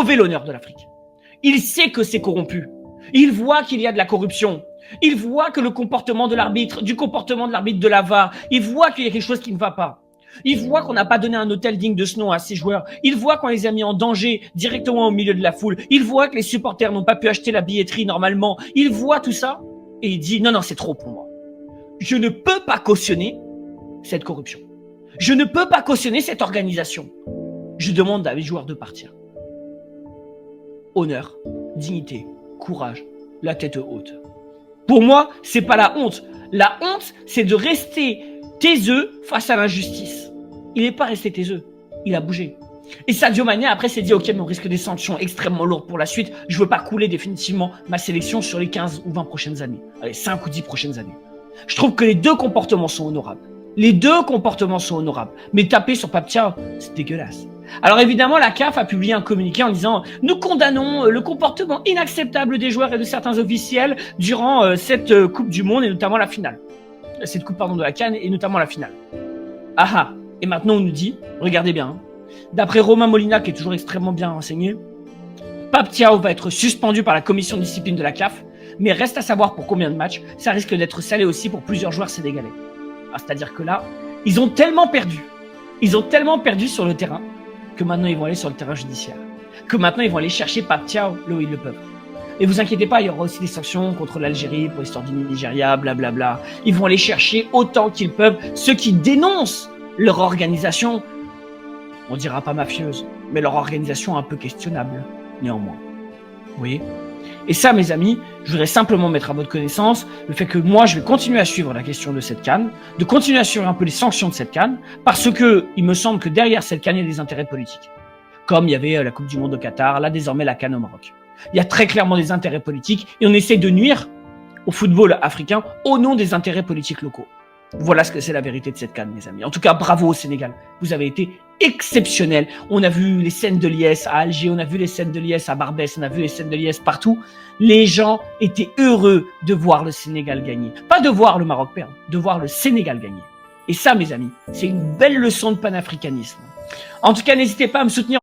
sauver l'honneur de l'Afrique. Il sait que c'est corrompu. Il voit qu'il y a de la corruption. Il voit que le comportement de l'arbitre, de la VAR, il voit qu'il y a quelque chose qui ne va pas. Il voit qu'on n'a pas donné un hôtel digne de ce nom à ses joueurs. Il voit qu'on les a mis en danger directement au milieu de la foule. Il voit que les supporters n'ont pas pu acheter la billetterie normalement. Il voit tout ça et il dit non, c'est trop pour moi. Je ne peux pas cautionner cette corruption. Je ne peux pas cautionner cette organisation. Je demande à mes joueurs de partir. Honneur, dignité, courage, la tête haute. Pour moi, c'est pas la honte. La honte, c'est de rester taiseux face à l'injustice. Il n'est pas resté taiseux. Il a bougé. Et Sadio Mané, après, s'est dit, OK, mais on risque des sanctions extrêmement lourdes pour la suite. Je veux pas couler définitivement ma sélection sur les 15 ou 20 prochaines années. Allez, 5 ou 10 prochaines années. Je trouve que les deux comportements sont honorables. Les deux comportements sont honorables. Mais taper sur Pape Thiaw, c'est dégueulasse. Alors évidemment, la CAF a publié un communiqué en disant « Nous condamnons le comportement inacceptable des joueurs et de certains officiels durant cette Coupe du Monde et notamment la finale. » Cette coupe, de la CAN et notamment la finale. Ah, et maintenant on nous dit, regardez bien, d'après Romain Molina qui est toujours extrêmement bien renseigné, Pape Thiaw va être suspendu par la commission de discipline de la CAF, mais reste à savoir pour combien de matchs, ça risque d'être salé aussi pour plusieurs joueurs sénégalais. C'est-à-dire que là, ils ont tellement perdu sur le terrain, que maintenant ils vont aller sur le terrain judiciaire. Que maintenant ils vont aller chercher Pape Thiaw là où ils le peuvent. Et vous inquiétez pas, il y aura aussi des sanctions contre l'Algérie pour l'histoire du Nigeria, blablabla. Ils vont aller chercher autant qu'ils peuvent ceux qui dénoncent leur organisation. On dira pas mafieuse, mais leur organisation un peu questionnable, néanmoins. Vous voyez ? Et ça, mes amis, je voudrais simplement mettre à votre connaissance le fait que moi, je vais continuer à suivre la question de cette CAN, de continuer à suivre un peu les sanctions de cette CAN, parce que il me semble que derrière cette CAN, il y a des intérêts politiques. Comme il y avait la Coupe du Monde au Qatar, là désormais la CAN au Maroc. Il y a très clairement des intérêts politiques et on essaie de nuire au football africain au nom des intérêts politiques locaux. Voilà ce que c'est la vérité de cette CAN, mes amis. En tout cas, bravo au Sénégal. Vous avez été exceptionnels. On a vu les scènes de liesse à Alger, on a vu les scènes de liesse à Barbès, on a vu les scènes de liesse partout. Les gens étaient heureux de voir le Sénégal gagner. Pas de voir le Maroc perdre, de voir le Sénégal gagner. Et ça, mes amis, c'est une belle leçon de panafricanisme. En tout cas, n'hésitez pas à me soutenir